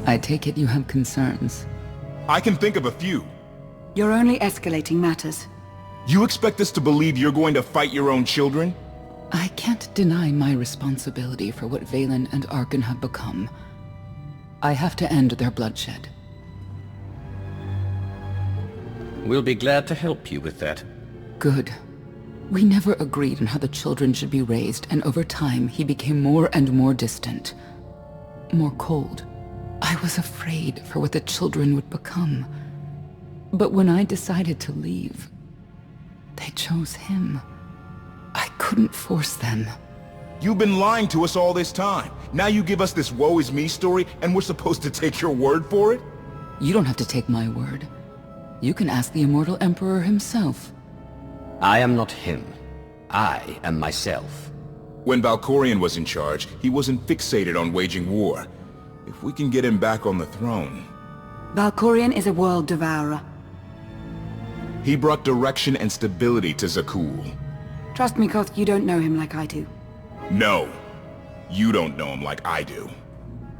I take it you have concerns. I can think of a few. You're only escalating matters. You expect us to believe you're going to fight your own children? I can't deny my responsibility for what Valen and Arkan have become. I have to end their bloodshed. We'll be glad to help you with that. Good. We never agreed on how the children should be raised, and over time he became more and more distant. More cold. I was afraid for what the children would become. But when I decided to leave, they chose him. I couldn't force them. You've been lying to us all this time. Now you give us this woe is me story, and we're supposed to take your word for it? You don't have to take my word. You can ask the Immortal Emperor himself. I am not him. I am myself. When Valkorion was in charge, he wasn't fixated on waging war. If we can get him back on the throne... Valkorion is a world devourer. He brought direction and stability to Zakul. Trust me, Koth, you don't know him like I do. No. You don't know him like I do.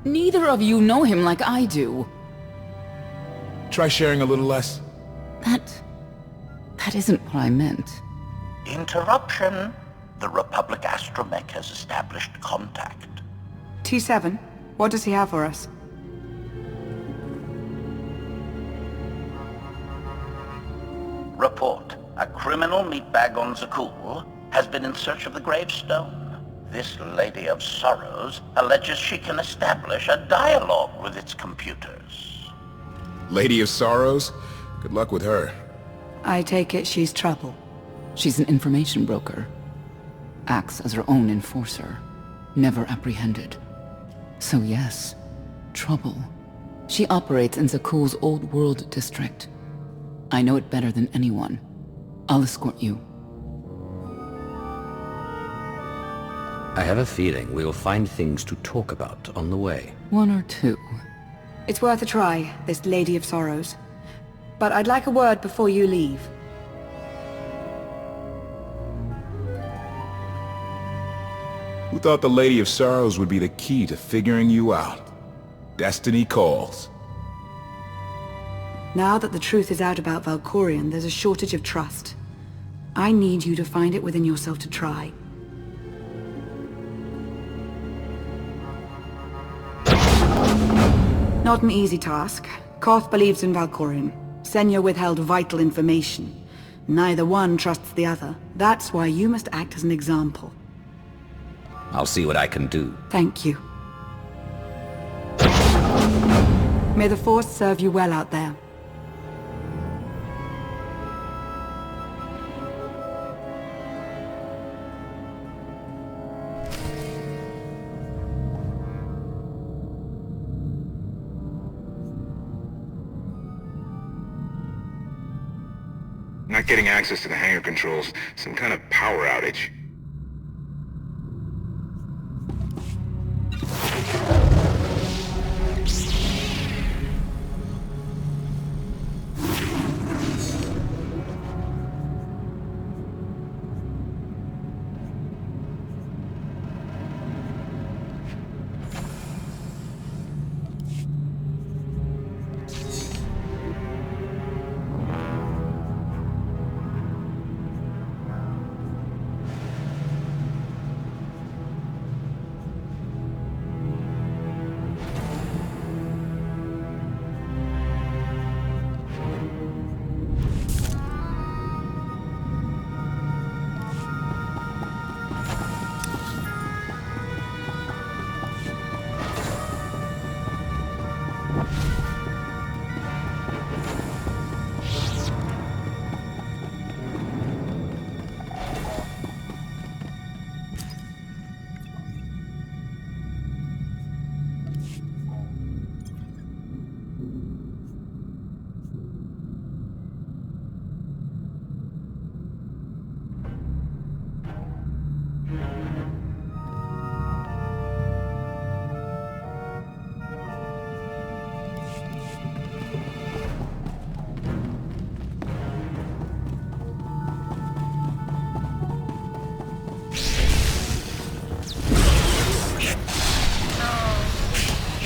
Neither of you know him like I do. Try sharing a little less. That isn't what I meant. Interruption. The Republic astromech has established contact. T7, what does he have for us? Report. A criminal meatbag on Zakul has been in search of the gravestone. This Lady of Sorrows alleges she can establish a dialogue with its computers. Lady of Sorrows? Good luck with her. I take it she's trouble. She's an information broker. Acts as her own enforcer. Never apprehended. So yes, trouble. She operates in Zakul's Old World district. I know it better than anyone. I'll escort you. I have a feeling we'll find things to talk about on the way. One or two. It's worth a try, this Lady of Sorrows. But I'd like a word before you leave. Who thought the Lady of Sorrows would be the key to figuring you out? Destiny calls. Now that the truth is out about Valkorion, there's a shortage of trust. I need you to find it within yourself to try. Not an easy task. Koth believes in Valkorion. Senya withheld vital information. Neither one trusts the other. That's why you must act as an example. I'll see what I can do. Thank you. May the Force serve you well out there. Not getting access to the hangar controls. Some kind of power outage.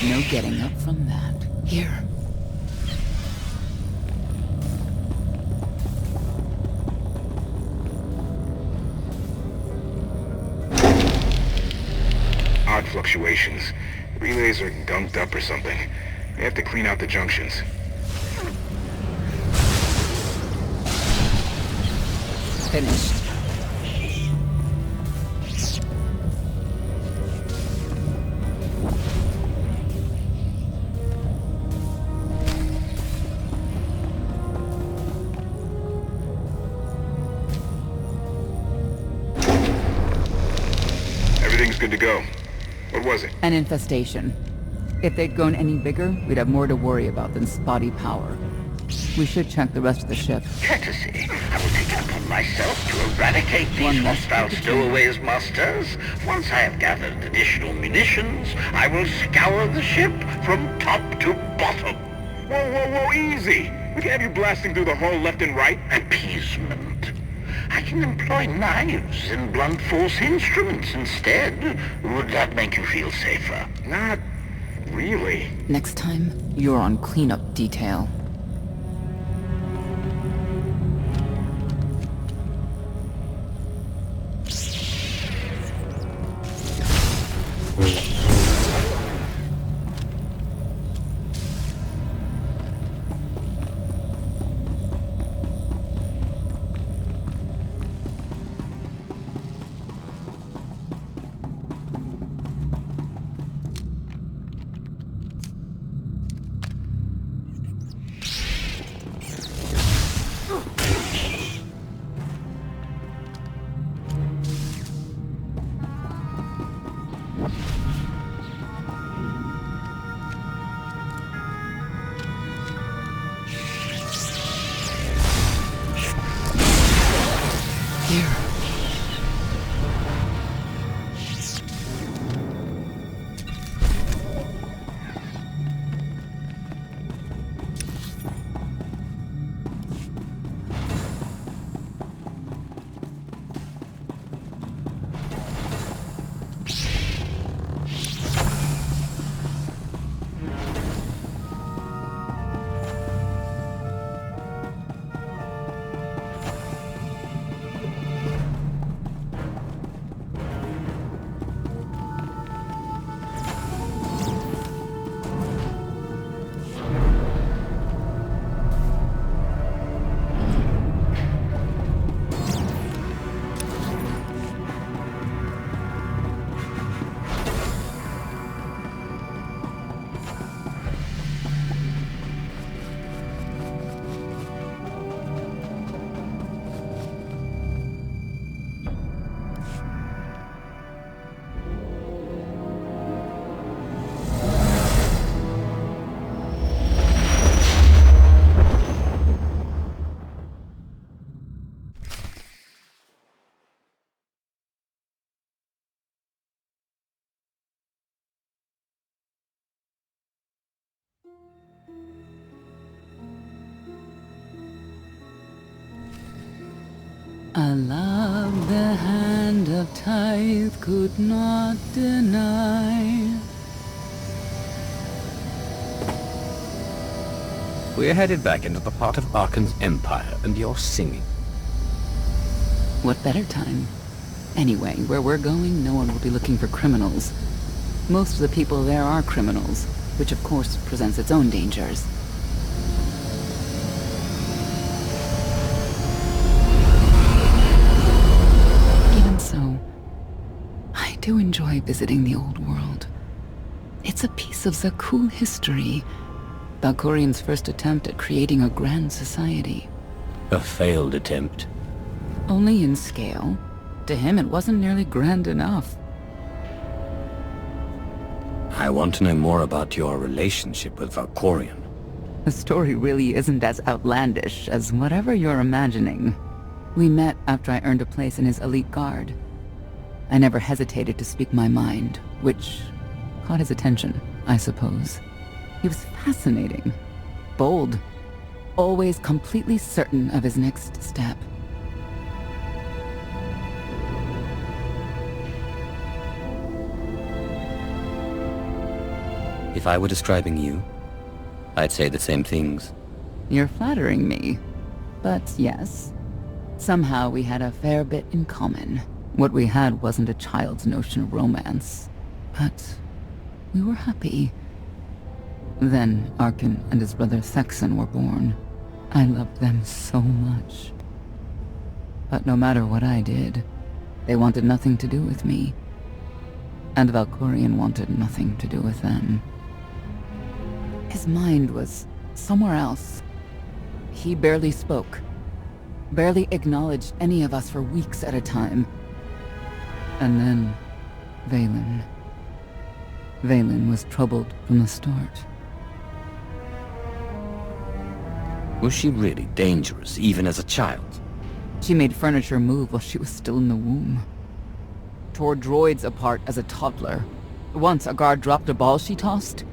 No getting up from that. Here. Odd fluctuations. Relays are gunked up or something. They have to clean out the junctions. Finished. Everything's good to go. What was it? An infestation. If they'd grown any bigger, we'd have more to worry about than spotty power. We should check the rest of the ship. Courtesy. I will take it upon myself to eradicate these hostile stowaways, masters. Once I have gathered additional munitions, I will scour the ship from top to bottom. Whoa, easy! We can have you blasting through the hull left and right. Appeasement. I can employ knives and blunt force instruments instead. Would that make you feel safer? Not really. Next time, you're on cleanup detail. A love the hand of tithe could not deny. We're headed back into the heart of Arkan's empire, and you're singing. What better time? Anyway, where we're going, no one will be looking for criminals. Most of the people there are criminals, which of course presents its own dangers. Even so, I do enjoy visiting the old world. It's a piece of Zakul history. Valkorian's first attempt at creating a grand society. A failed attempt. Only in scale. To him, it wasn't nearly grand enough. I want to know more about your relationship with Valkorian. The story really isn't as outlandish as whatever you're imagining. We met after I earned a place in his elite guard. I never hesitated to speak my mind, which caught his attention, I suppose. He was fascinating, bold, always completely certain of his next step. If I were describing you, I'd say the same things. You're flattering me. But yes, somehow we had a fair bit in common. What we had wasn't a child's notion of romance, but we were happy. Then Arkin and his brother Thexan were born. I loved them so much. But no matter what I did, they wanted nothing to do with me. And Valkorion wanted nothing to do with them. His mind was somewhere else. He barely spoke, barely acknowledged any of us for weeks at a time. And then, Vaylin. Vaylin was troubled from the start. Was she really dangerous, even as a child? She made furniture move while she was still in the womb. Tore droids apart as a toddler. Once a guard dropped a ball she tossed.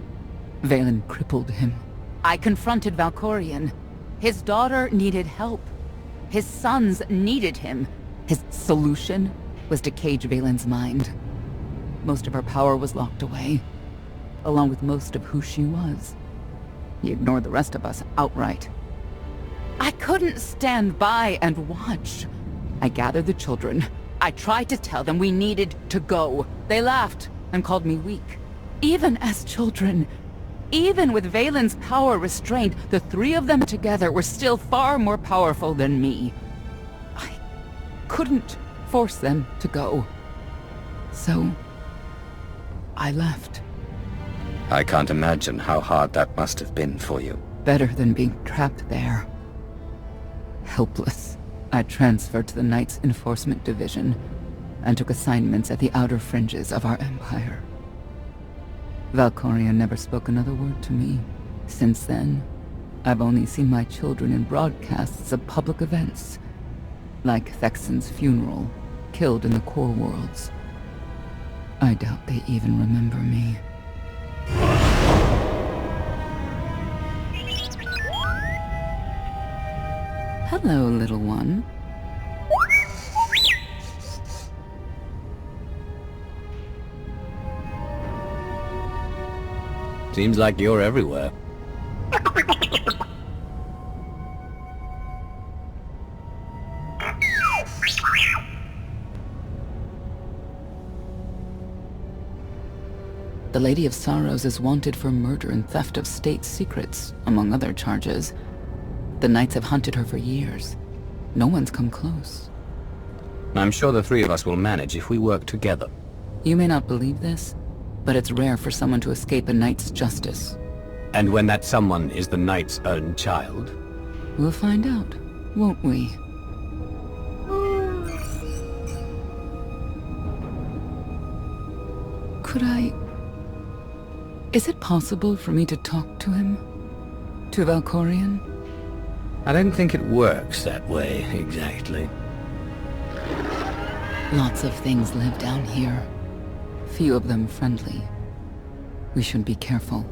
Vaylin crippled him. I confronted Valkorion. His daughter needed help. His sons needed him. His solution was to cage Vaylin's mind. Most of her power was locked away, along with most of who she was. He ignored the rest of us outright. I couldn't stand by and watch. I gathered the children. I tried to tell them we needed to go. They laughed and called me weak. Even as children, even with Vaylin's power restrained, the three of them together were still far more powerful than me. I couldn't force them to go. So, I left. I can't imagine how hard that must have been for you. Better than being trapped there. Helpless, I transferred to the Knights Enforcement Division and took assignments at the outer fringes of our empire. Valkorion never spoke another word to me. Since then, I've only seen my children in broadcasts of public events, like Thexan's funeral, killed in the core worlds. I doubt they even remember me. Hello, little one. Seems like you're everywhere. The Lady of Sorrows is wanted for murder and theft of state secrets, among other charges. The Knights have hunted her for years. No one's come close. I'm sure the three of us will manage if we work together. You may not believe this, but it's rare for someone to escape a Knight's justice. And when that someone is the Knight's own child? We'll find out, won't we? Could I... Is it possible for me to talk to him? To Valkorion? I don't think it works that way, exactly. Lots of things live down here. Few of them friendly. We should be careful.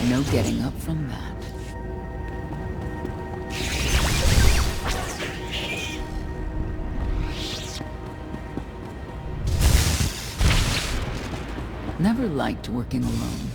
No getting up from that. Never liked working alone.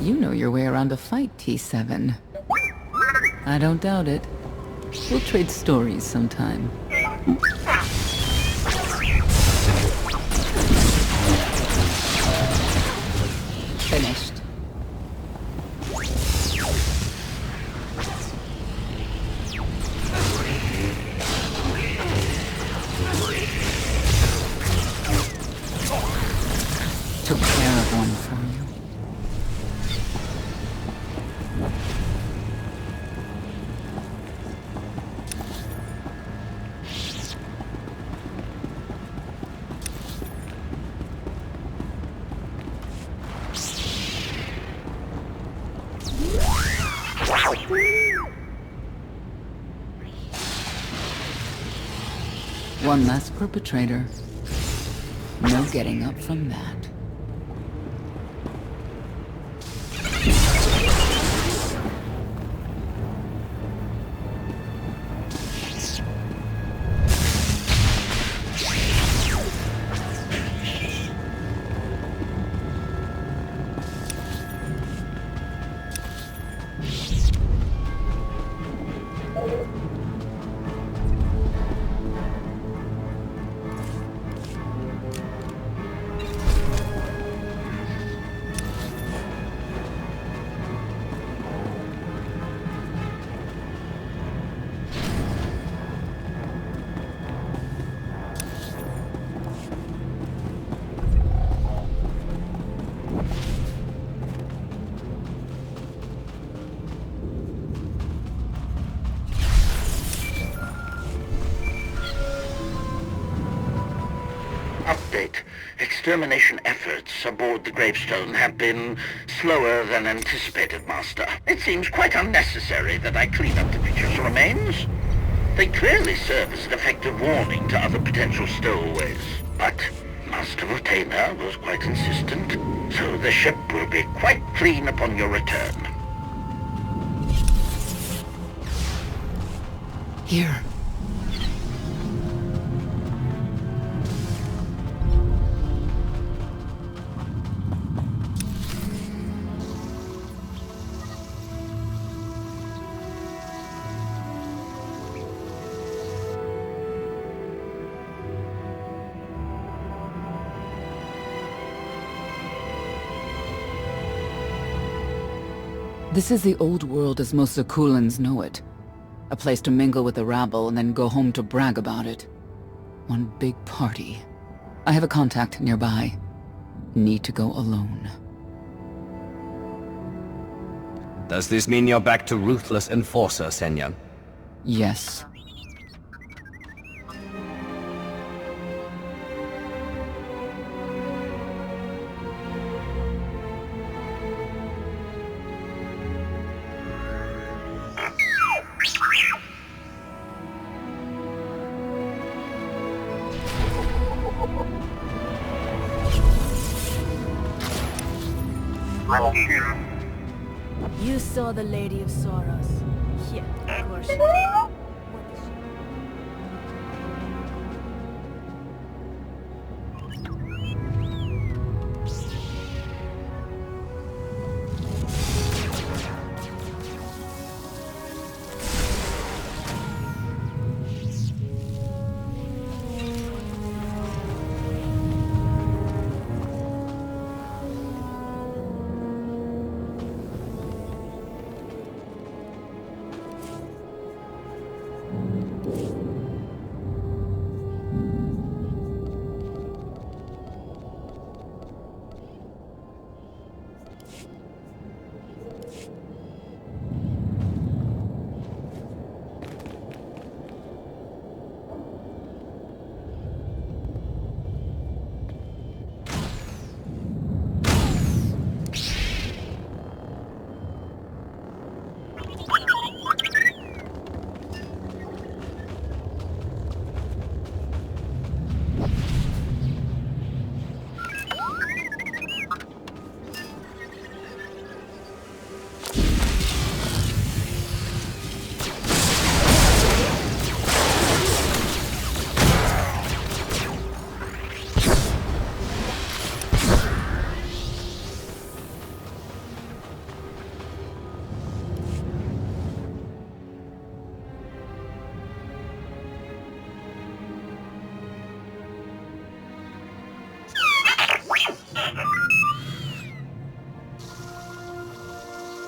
You know your way around a fight, T7. I don't doubt it. We'll trade stories sometime. Finished. Took care of one for you. One last perpetrator. No getting up from that. Update. Extermination efforts aboard the gravestone have been slower than anticipated, Master. It seems quite unnecessary that I clean up the creature's remains. They clearly serve as an effective warning to other potential stowaways. But Master Retainer was quite insistent, so the ship will be quite clean upon your return. Here. This is the old world as most Zakulans know it. A place to mingle with the rabble and then go home to brag about it. One big party. I have a contact nearby. Need to go alone. Does this mean you're back to ruthless enforcer, Senya? Yes. You saw the Lady of Sorrows. Yeah, of course.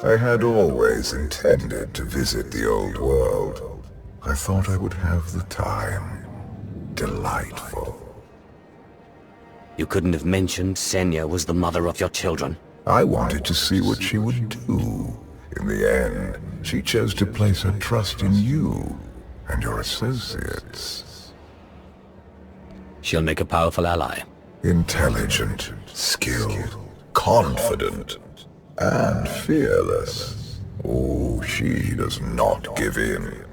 I had always intended to visit the old world. I thought I would have the time. Delightful. You couldn't have mentioned Senya was the mother of your children. I wanted to see what she would do. In the end, she chose to place her trust in you and your associates. She'll make a powerful ally. Intelligent, skilled, confident, and fearless. Oh, she does not give in.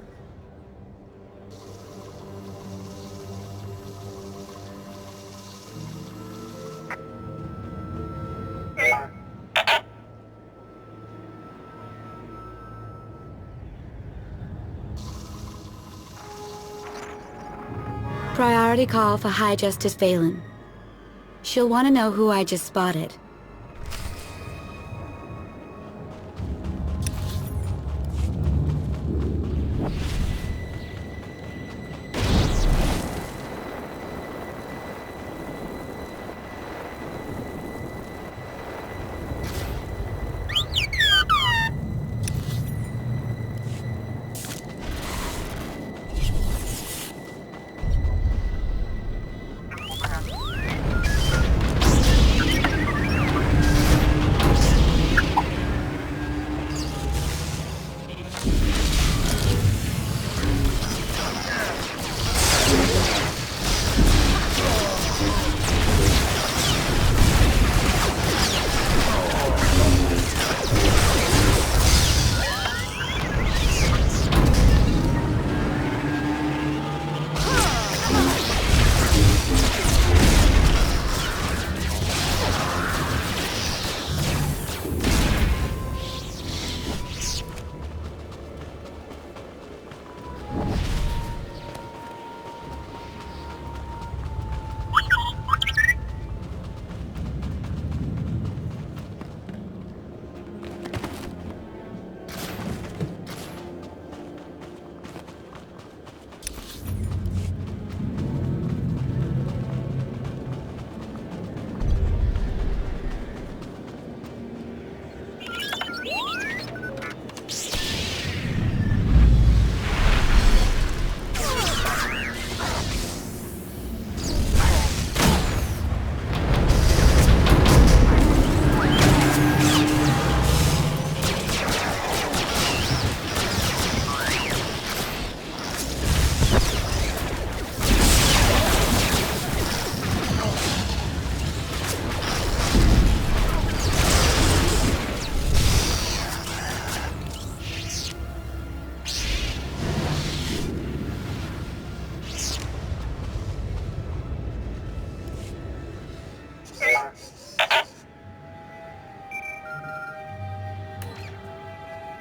Priority call for High Justice Valen. She'll want to know who I just spotted.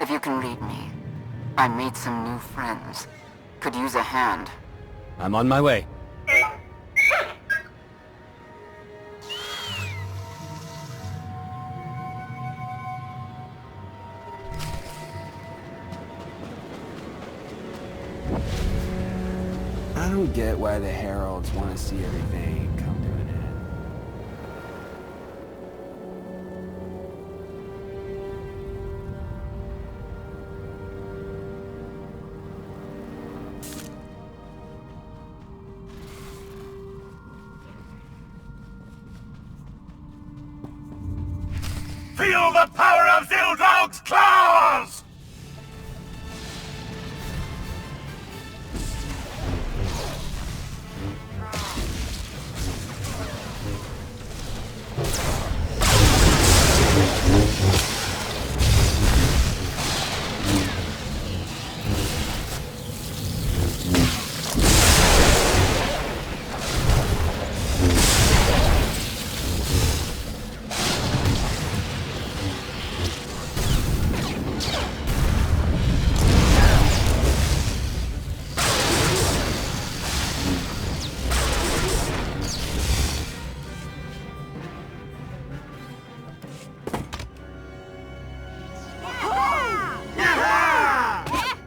If you can read me, I made some new friends. Could use a hand. I'm on my way. I don't get why the Heralds want to see everything come to an end. Feel the power of Zildrog's claws!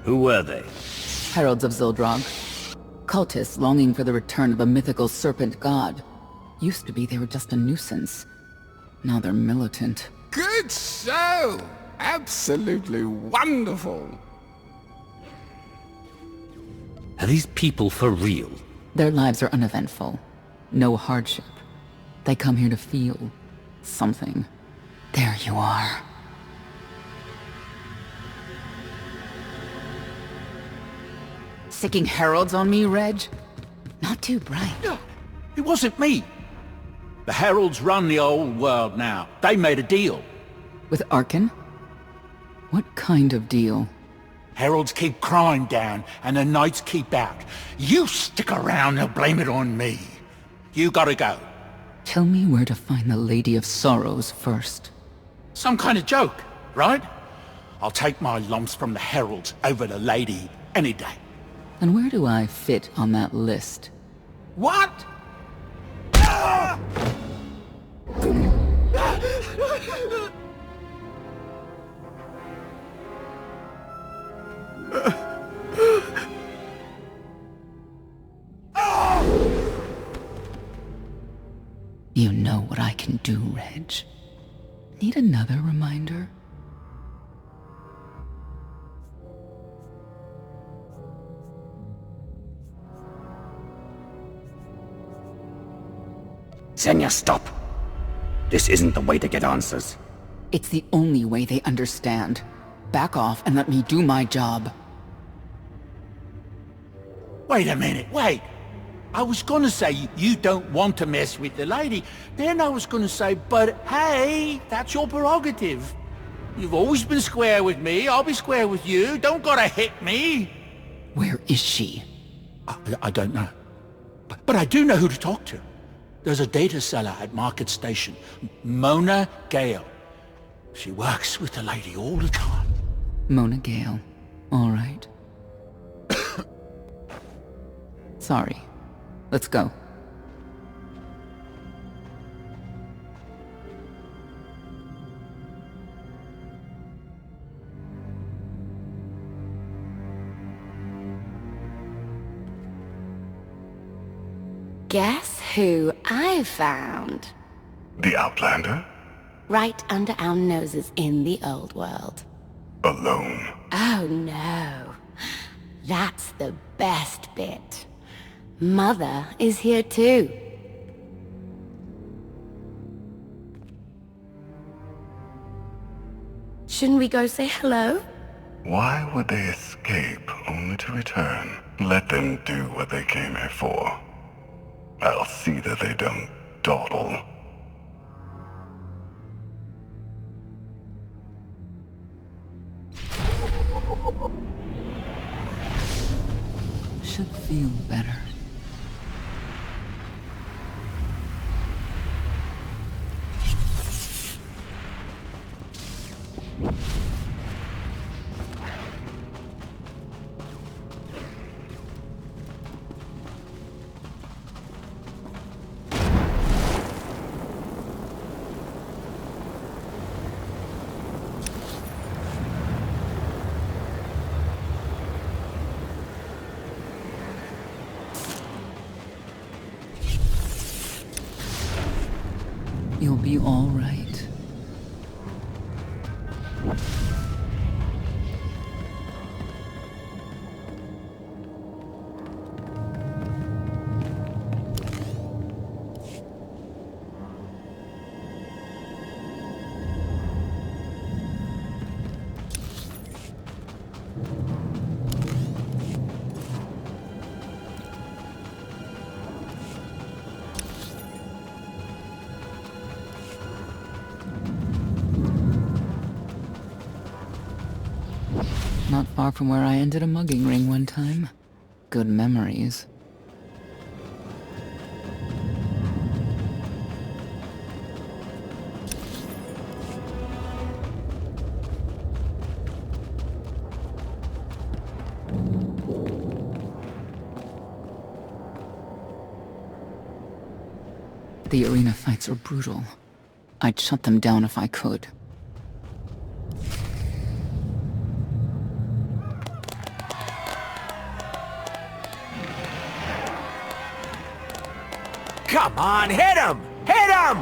Who were they? Heralds of Zildrog. Cultists longing for the return of a mythical serpent god. Used to be they were just a nuisance. Now they're militant. Good show! Absolutely wonderful. Are these people for real? Their lives are uneventful. No hardship. They come here to feel something. There you are. Sicking heralds on me, Reg? Not too bright. It wasn't me. The Heralds run the old world now. They made a deal. With Arkin? What kind of deal? Heralds keep crime down, and the Knights keep out. You stick around, they'll blame it on me. You gotta go. Tell me where to find the Lady of Sorrows first. Some kind of joke, right? I'll take my lumps from the Heralds over the Lady any day. And where do I fit on that list? What? You know what I can do, Reg. Need another reminder? Senya, stop! This isn't the way to get answers. It's the only way they understand. Back off and let me do my job. Wait a minute, wait. I was gonna say you don't want to mess with the lady. Then I was gonna say, but hey, that's your prerogative. You've always been square with me, I'll be square with you. Don't gotta hit me. Where is she? I don't know. But I do know who to talk to. There's a data seller at Market Station, Mona Gale. She works with the lady all the time. Mona Gale. All right. Sorry. Let's go. Guess who I found? The Outlander? Right under our noses in the old world. Alone. Oh no. That's the best bit. Mother is here too. Shouldn't we go say hello? Why would they escape only to return? Let them do what they came here for. I'll see that they don't dawdle. Should feel better. You'll be all right. Not far from where I ended a mugging ring one time. Good memories. The arena fights are brutal. I'd shut them down if I could. Come on, hit him! Hit him!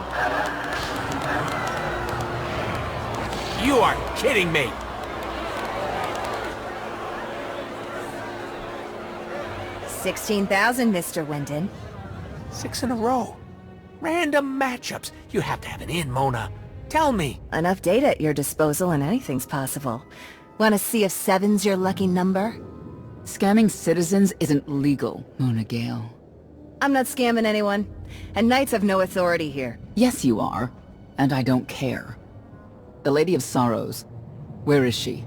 You are kidding me! $16,000, Mr. Wyndon. 6 in a row. Random matchups. You have to have an in, Mona. Tell me. Enough data at your disposal and anything's possible. Want to see if 7's your lucky number? Scamming citizens isn't legal, Mona Gale. I'm not scamming anyone. And Knights have no authority here. Yes, you are. And I don't care. The Lady of Sorrows. Where is she?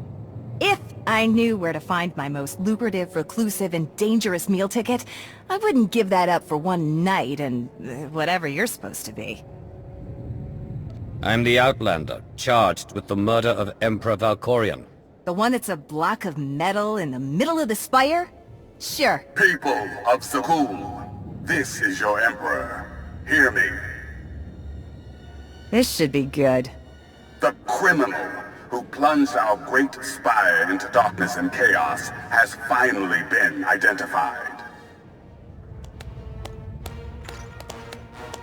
If I knew where to find my most lucrative, reclusive, and dangerous meal ticket, I wouldn't give that up for one night and whatever you're supposed to be. I'm the Outlander, charged with the murder of Emperor Valkorion. The one that's a block of metal in the middle of the spire? Sure. People of Zakul, this is your Emperor. Hear me. This should be good. The criminal who plunged our great spire into darkness and chaos has finally been identified.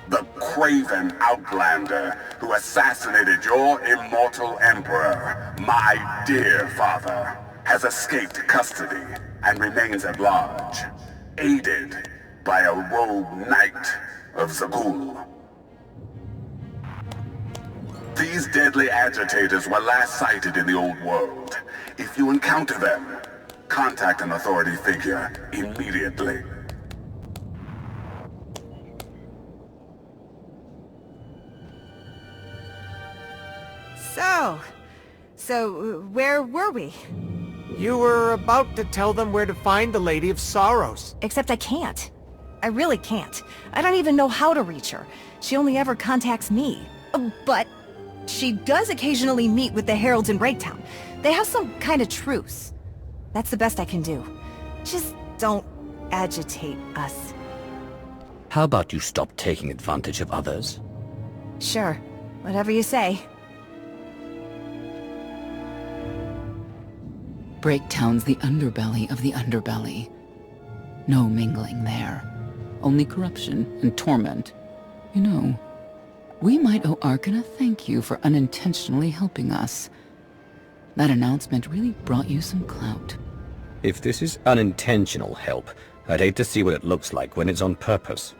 The craven Outlander who assassinated your immortal Emperor, my dear father, has escaped custody and remains at large, aided by a rogue knight of Zakul. These deadly agitators were last sighted in the old world. If you encounter them, contact an authority figure immediately. So where were we? You were about to tell them where to find the Lady of Sorrows. Except I can't. I really can't. I don't even know how to reach her. She only ever contacts me. But she does occasionally meet with the Heralds in Breaktown. They have some kind of truce. That's the best I can do. Just don't agitate us. How about you stop taking advantage of others? Sure. Whatever you say. Breaktown's the underbelly of the underbelly. No mingling there. Only corruption and torment. You know, we might owe Arkan a thank you for unintentionally helping us. That announcement really brought you some clout. If this is unintentional help, I'd hate to see what it looks like when it's on purpose.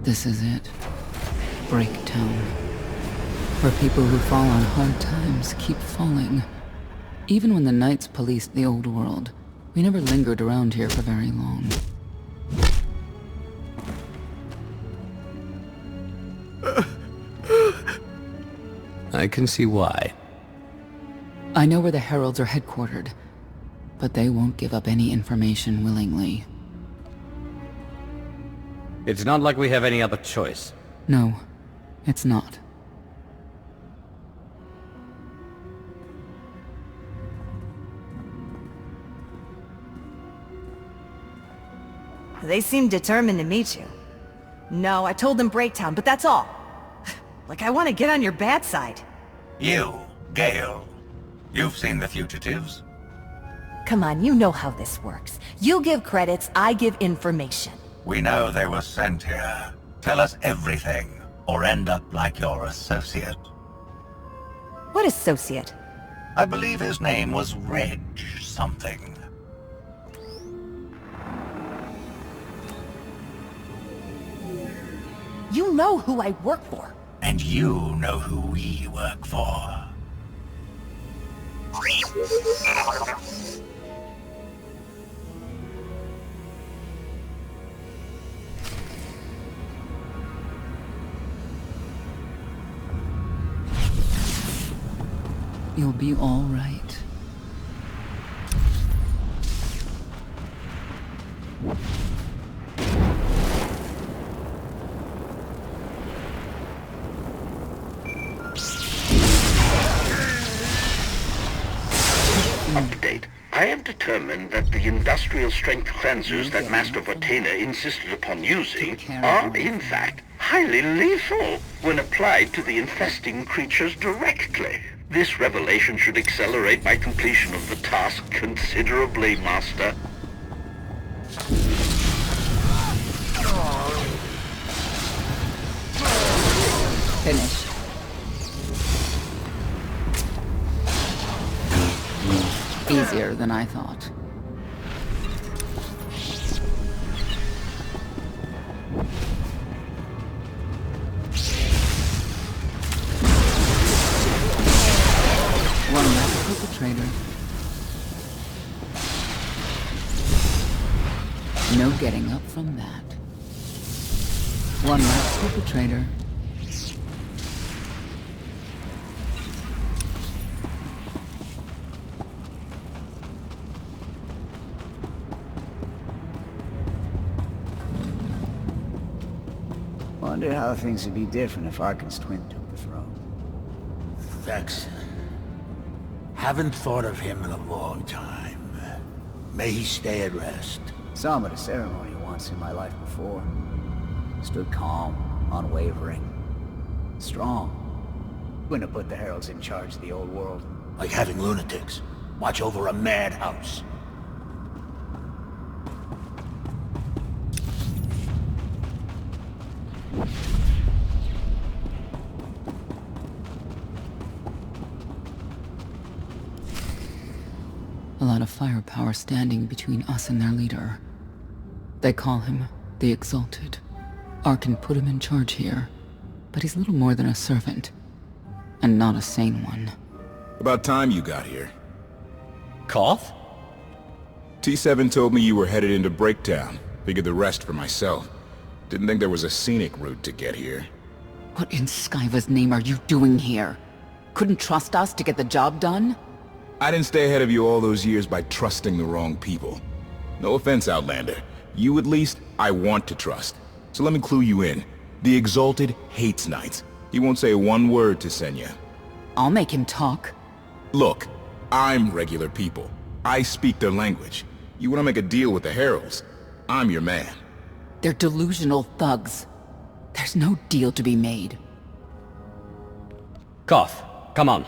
This is it. Breaktown. Where people who fall on hard times keep falling. Even when the Knights policed the old world, we never lingered around here for very long. I can see why. I know where the Heralds are headquartered. but they won't give up any information willingly. It's not like we have any other choice. No, it's not. They seem determined to meet you. No, I told them Breaktown, but that's all. Like I want to get on your bad side. You, Gale. You've seen the fugitives? Come on, you know how this works. You give credits, I give information. We know they were sent here. Tell us everything, or end up like your associate. What associate? I believe his name was Reg something. You know who I work for. And you know who we work for. You'll be all right. Update. I have determined that the industrial strength cleansers that Master Vortena insisted upon using are, in fact, highly lethal when applied to the infesting creatures directly. This revelation should accelerate my completion of the task considerably, Master. Finish. Easier than I thought. One less perpetrator. No getting up from that. One less perpetrator. Wonder how things would be different if Arkin's twin took the throne. Vex. Haven't thought of him in a long time. May he stay at rest. Saw him at a ceremony once in my life before. Stood calm, unwavering. Strong. Wouldn't have put the Heralds in charge of the old world. Like having lunatics watch over a madhouse. A lot of firepower standing between us and their leader. They call him the Exalted. Arkin put him in charge here, but he's little more than a servant, and not a sane one. About time you got here. KotFE? T7 told me you were headed into Breaktown. Figured the rest for myself. Didn't think there was a scenic route to get here. What in Skyva's name are you doing here? Couldn't trust us to get the job done? I didn't stay ahead of you all those years by trusting the wrong people. No offense, Outlander. You at least, I want to trust. So let me clue you in. The Exalted hates Knights. He won't say one word to Senya. I'll make him talk. Look, I'm regular people. I speak their language. You want to make a deal with the Heralds? I'm your man. They're delusional thugs. There's no deal to be made. KotFE, come on.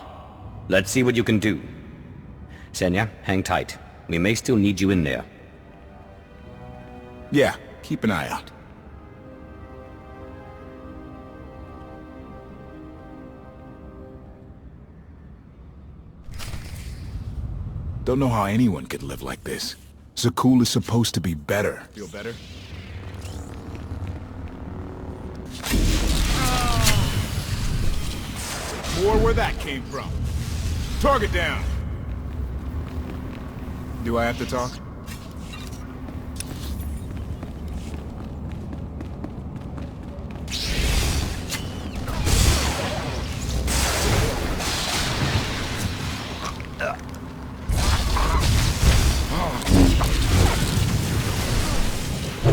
Let's see what you can do. Senya, hang tight. We may still need you in there. Yeah, keep an eye out. Don't know how anyone could live like this. Zakul is supposed to be better. Feel better? More where that came from. Target down! Do I have to talk?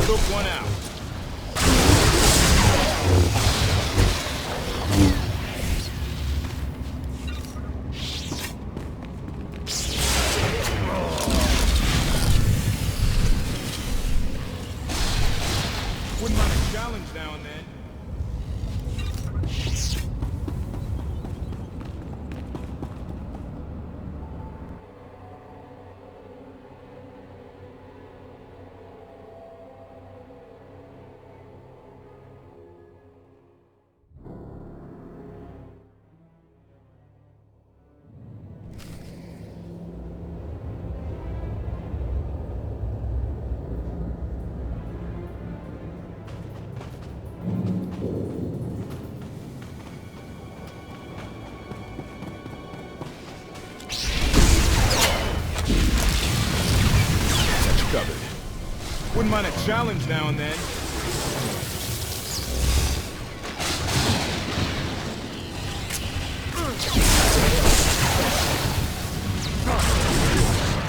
Took one out. Wouldn't mind a challenge now and then. Covered. Wouldn't mind a challenge now and then.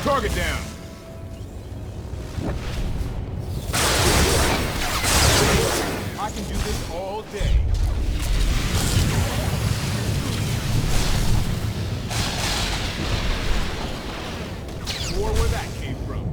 Target down. I can do this all day. More where that came from.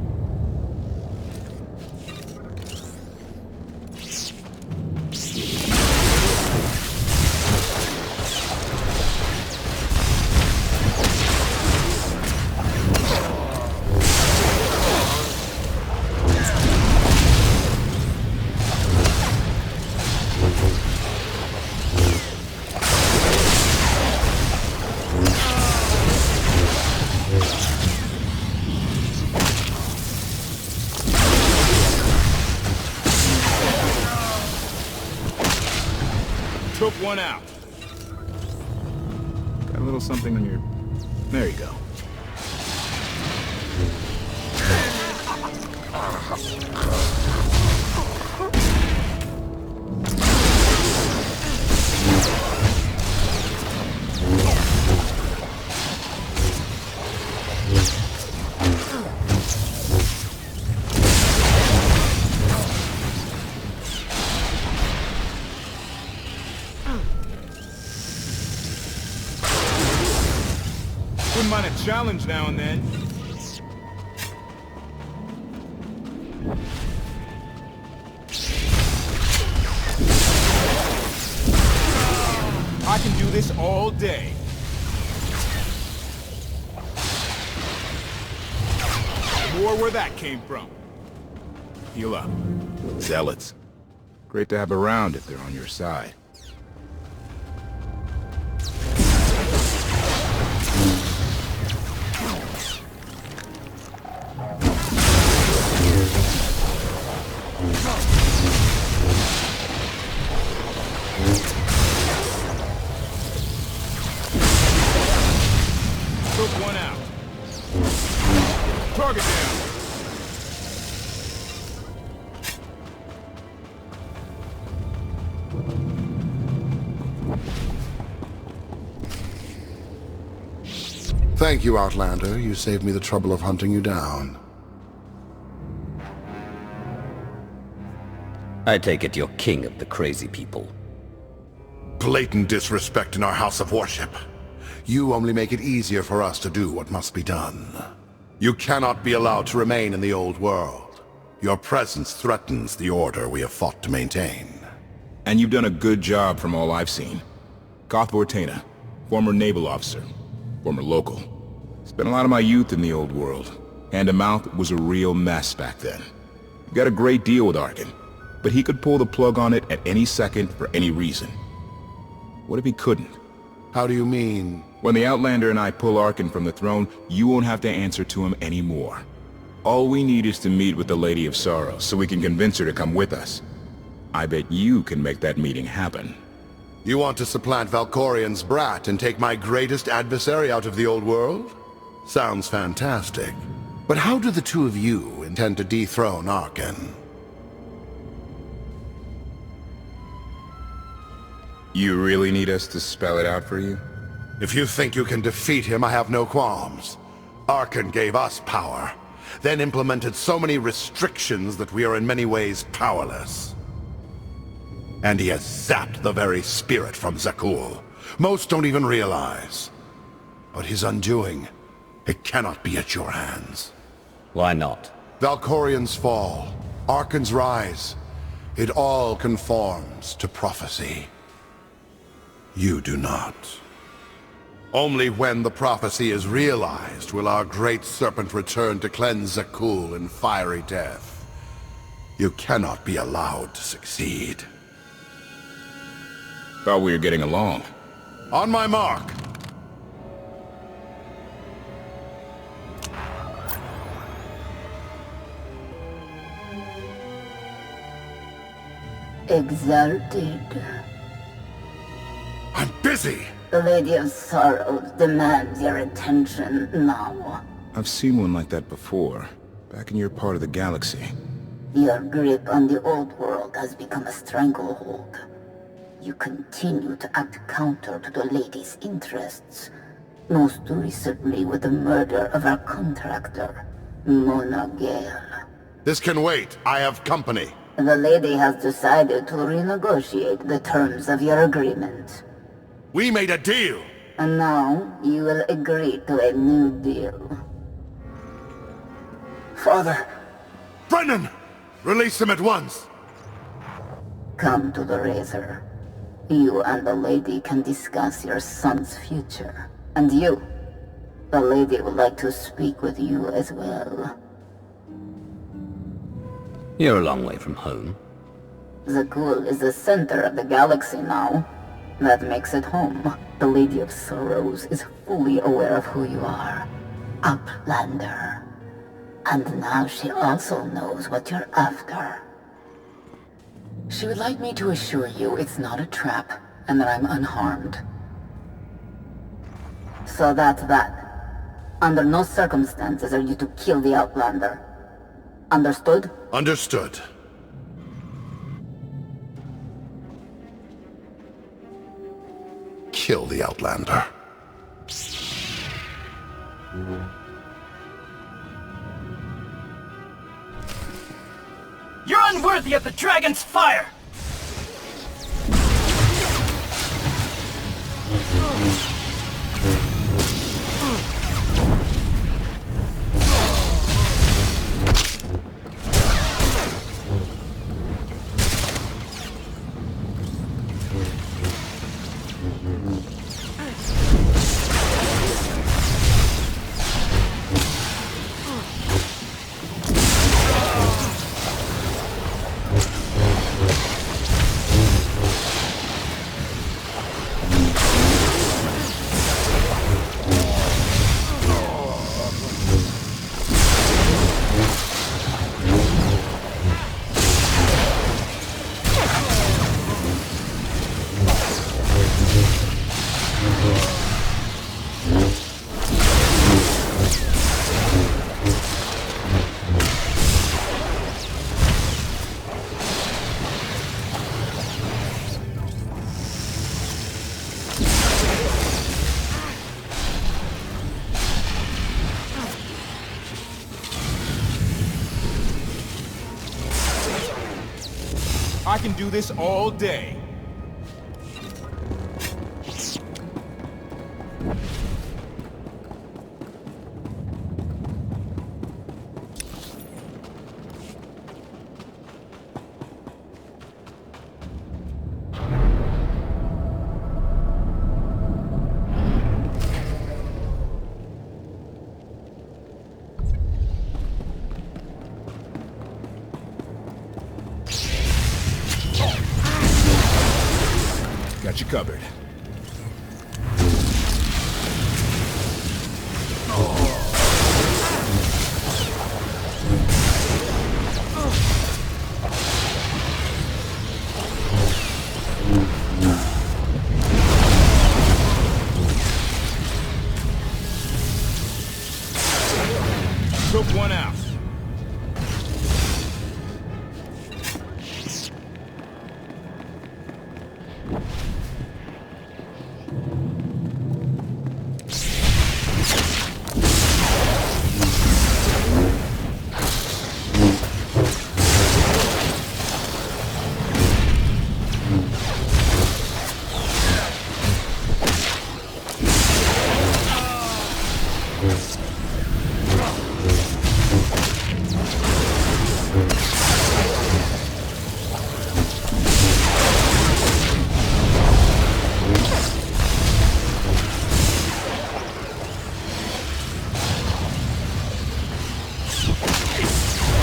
Took one out. Got a little something on your... There you go. Wouldn't mind a challenge now and then. I can do this all day. More where that came from. Heal up. Zealots. Great to have around if they're on your side. Took one out. Target down. Thank you, Outlander. You saved me the trouble of hunting you down. I take it you're king of the crazy people. Blatant disrespect in our house of worship. You only make it easier for us to do what must be done. You cannot be allowed to remain in the old world. Your presence threatens the order we have fought to maintain. And you've done a good job from all I've seen. KotFE, former naval officer, former local. Spent a lot of my youth in the old world. Hand-to-mouth was a real mess back then. You got a great deal with Arkin, but he could pull the plug on it at any second for any reason. What if he couldn't? How do you mean? When the Outlander and I pull Arkin from the throne, you won't have to answer to him anymore. All we need is to meet with the Lady of Sorrow so we can convince her to come with us. I bet you can make that meeting happen. You want to supplant Valkorian's brat and take my greatest adversary out of the old world? Sounds fantastic. But how do the two of you intend to dethrone Arkin? You really need us to spell it out for you? If you think you can defeat him, I have no qualms. Arkin gave us power. then implemented so many restrictions that we are in many ways powerless. And he has zapped the very spirit from Zakul. Most don't even realize. But his undoing, it cannot be at your hands. Why not? Valkorions fall, Arkans rise. It all conforms to prophecy. You do not. Only when the prophecy is realized will our great serpent return to cleanse Zakul in fiery death. You cannot be allowed to succeed. Thought we were getting along. On my mark! Exalted. I'm busy! The Lady of Sorrows demands your attention now. I've seen one like that before, back in your part of the galaxy. Your grip on the old world has become a stranglehold. You continue to act counter to the Lady's interests, most recently with the murder of our contractor, Mona Gale. This can wait. I have company. The Lady has decided to renegotiate the terms of your agreement. We made a deal! And now, you will agree to a new deal. Father! Brennan! Release him at once! Come to the Razor. You and the Lady can discuss your son's future. And you, the Lady would like to speak with you as well. You're a long way from home. Zakul is the center of the galaxy now. That makes it home. The Lady of Sorrows is fully aware of who you are. Uplander. And now she also knows what you're after. She would like me to assure you it's not a trap, and that I'm unharmed. So that's that. Under no circumstances are you to kill the Outlander. Understood? Understood. Kill the Outlander. You're unworthy of the dragon's fire! I can do this all day. Got you covered. Took one out.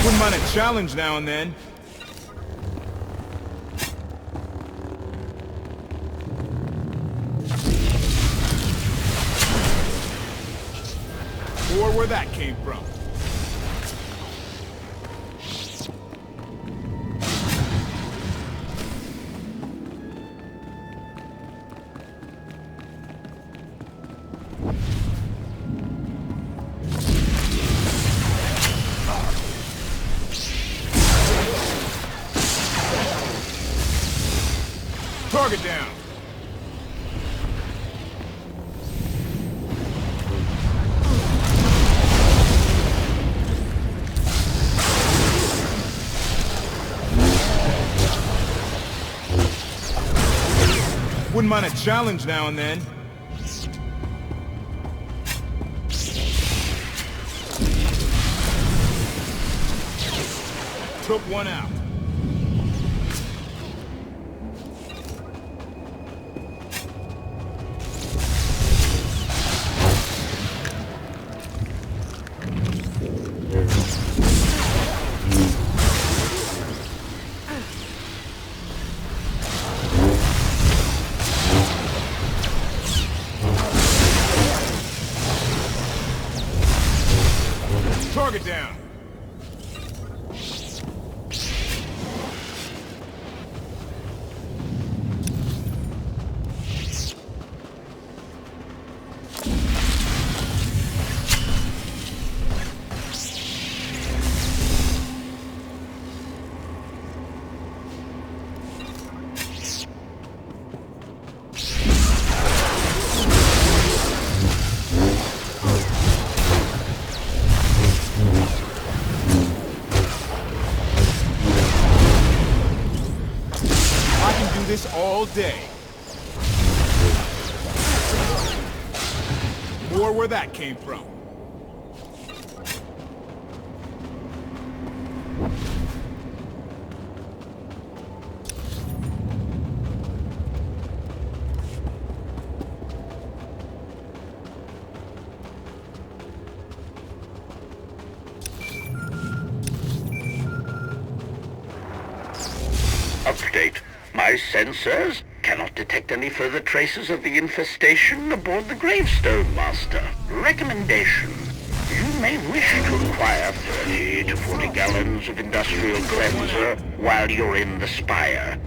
Wouldn't mind a challenge now and then. Or where that came from. Target down. Wouldn't mind a challenge now and then. Took one out. Target down. This all day. More where that came from. Update. My sensors cannot detect any further traces of the infestation aboard the Gravestone Master. Recommendation. You may wish to acquire 30 to 40 gallons of industrial cleanser while you're in the Spire.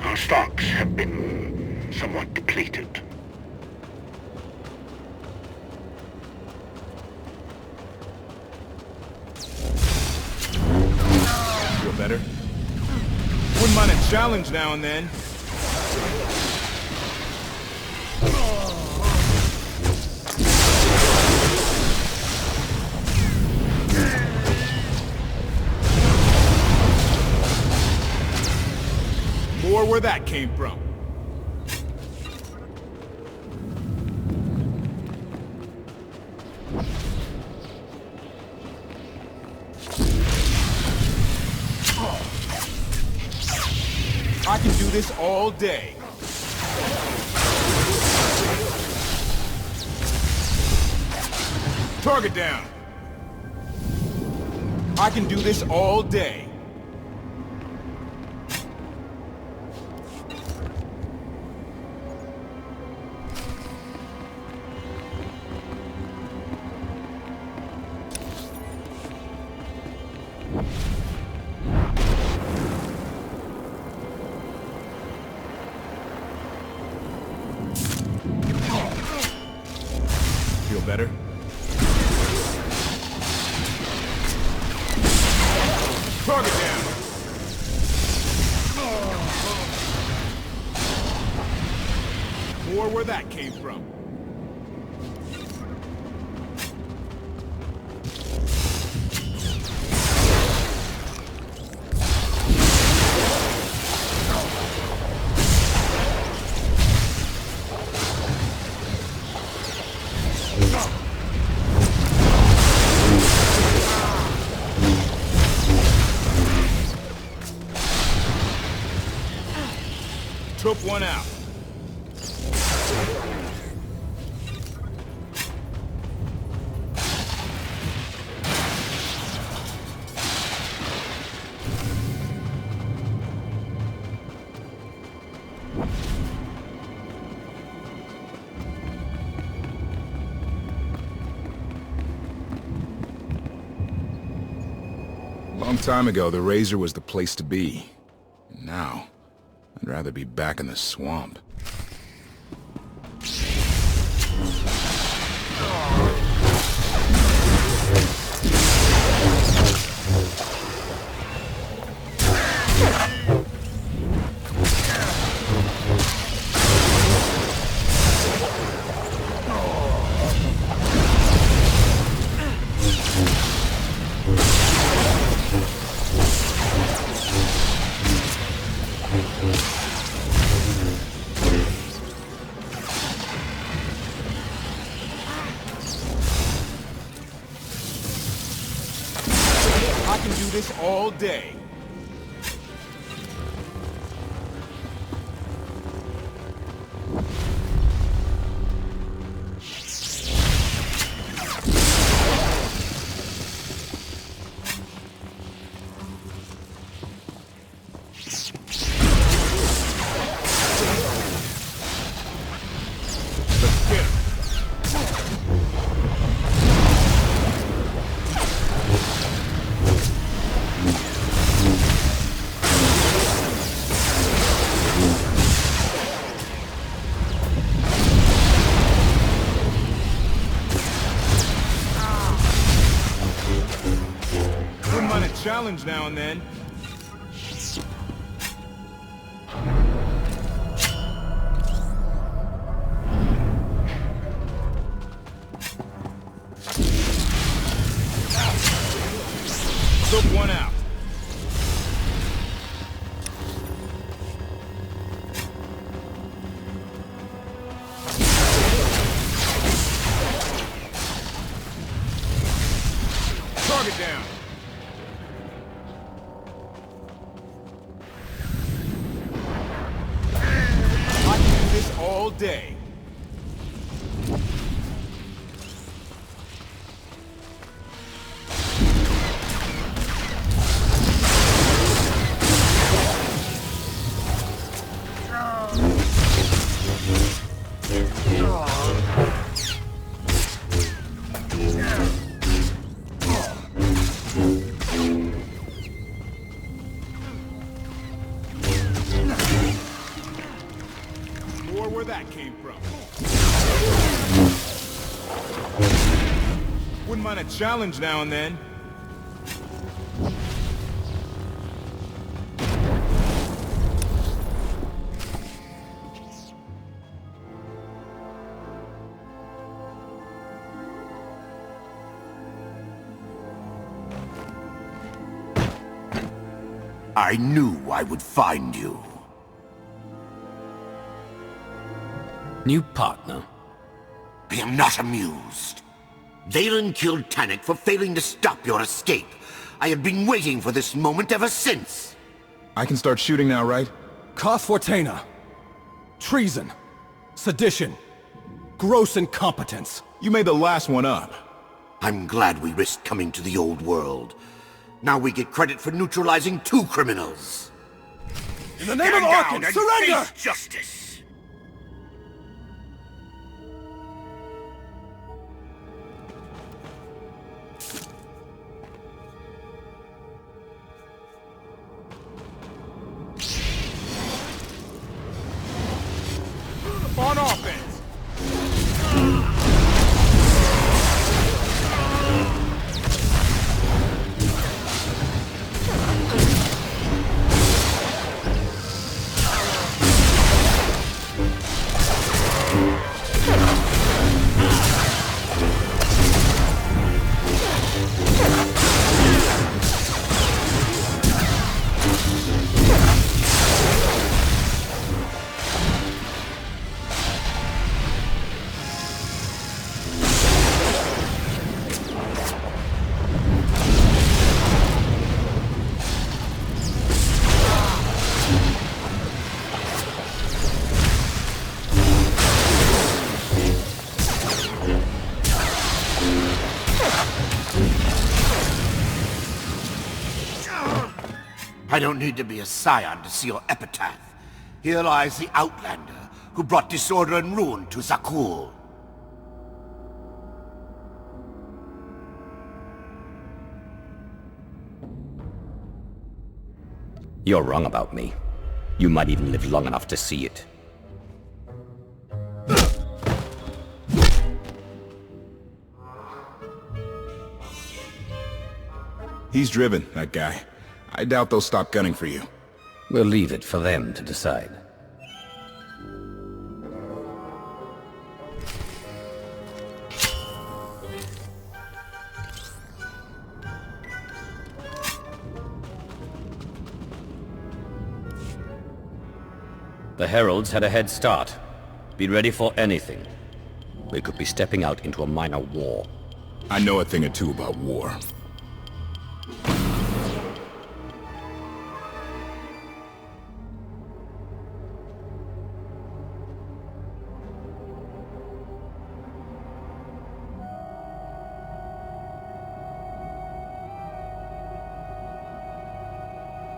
Our stocks have been somewhat depleted. Feel better? Wouldn't mind a challenge now and then. More where that came from. I can do this all day. Target down. I can do this all day. Feel better? Target down! More where that came from. Took one out. Long time ago, the Razor was the place to be. And now, I'd rather be back in the swamp. I can do this all day. Let's get him. Wouldn't mind a challenge now and then. Took one out. Target down. I can do this all day. More where that came from. Wouldn't mind a challenge now and then. I knew I would find you. New partner. I am not amused. Valen killed Tannic for failing to stop your escape. I have been waiting for this moment ever since. I can start shooting now, right? KotFE. Treason. Sedition. Gross incompetence. You made the last one up. I'm glad we risked coming to the old world. Now we get credit for neutralizing 2 criminals. In the name of Arkin, surrender! Face justice! On offense! I don't need to be a scion to see your epitaph. Here lies the Outlander, who brought disorder and ruin to Zakul. You're wrong about me. You might even live long enough to see it. He's driven, that guy. I doubt they'll stop gunning for you. We'll leave it for them to decide. The Heralds had a head start. Be ready for anything. We could be stepping out into a minor war. I know a thing or two about war.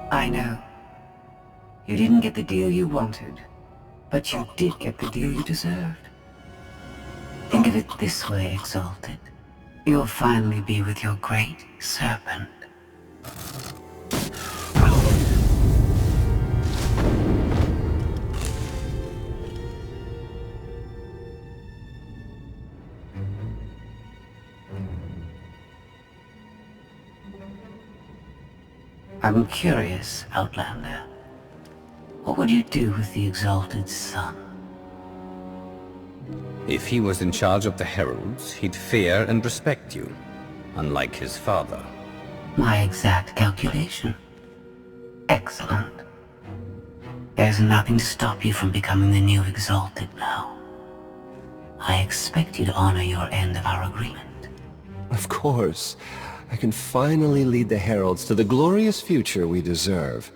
I know. You didn't get the deal you wanted, but you did get the deal you deserved. Think of it this way, Exalted. You'll finally be with your great serpent. I'm curious, Outlander. What would you do with the Exalted's son? If he was in charge of the Heralds, he'd fear and respect you, unlike his father. My exact calculation. Excellent. There's nothing to stop you from becoming the new Exalted now. I expect you to honor your end of our agreement. Of course. I can finally lead the Heralds to the glorious future we deserve.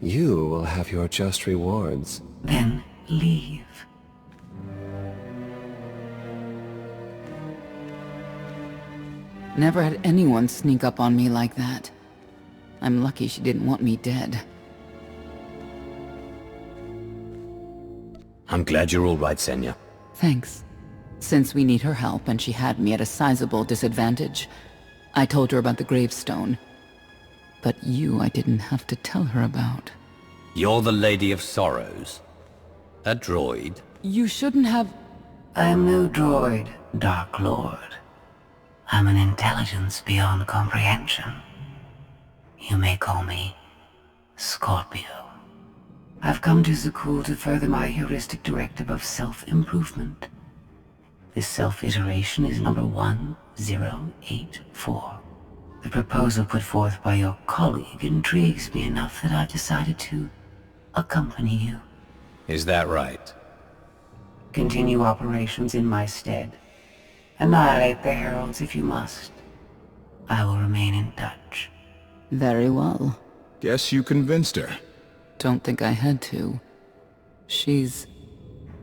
You will have your just rewards. Then leave. Never had anyone sneak up on me like that. I'm lucky she didn't want me dead. I'm glad you're all right, Senya. Thanks. Since we need her help and she had me at a sizable disadvantage, I told her about the gravestone. But you I didn't have to tell her about. You're the Lady of Sorrows. A droid. You shouldn't have... I am no droid, Dark Lord. I'm an intelligence beyond comprehension. You may call me Scorpio. I've come to Zakul to further my heuristic directive of self-improvement. This self-iteration is number 1084. The proposal put forth by your colleague intrigues me enough that I've decided to accompany you. Is that right? Continue operations in my stead. Annihilate the Heralds if you must. I will remain in touch. Very well. Guess you convinced her. Don't think I had to. She's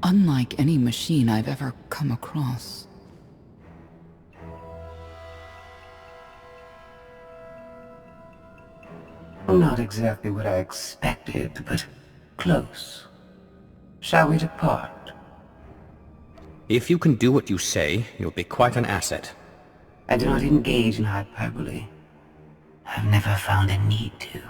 unlike any machine I've ever come across. Not exactly what I expected, but close. Shall we depart? If you can do what you say, you'll be quite an asset. I do not engage in hyperbole. I've never found a need to.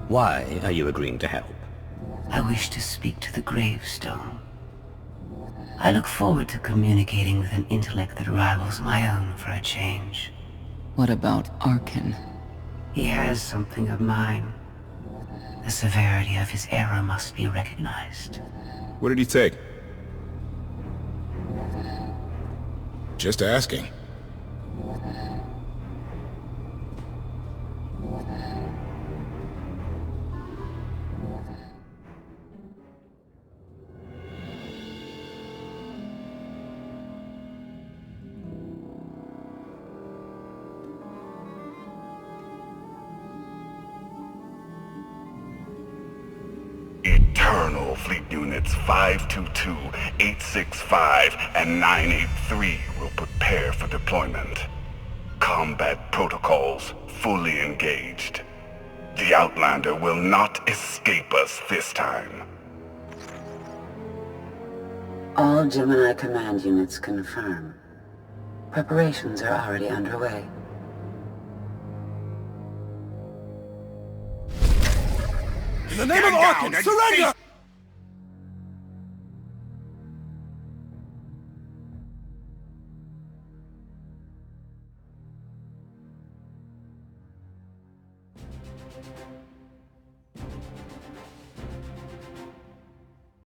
Why are you agreeing to help? I wish to speak to the gravestone. I look forward to communicating with an intellect that rivals my own for a change. What about Arkin? He has something of mine. The severity of his error must be recognized. What did he take? Just asking. Eternal Fleet Units 522, 865, and 983 will prepare for deployment. Combat protocols fully engaged. The Outlander will not escape us this time. All Gemini command units confirm. Preparations are already underway. In the name of Arkin, surrender!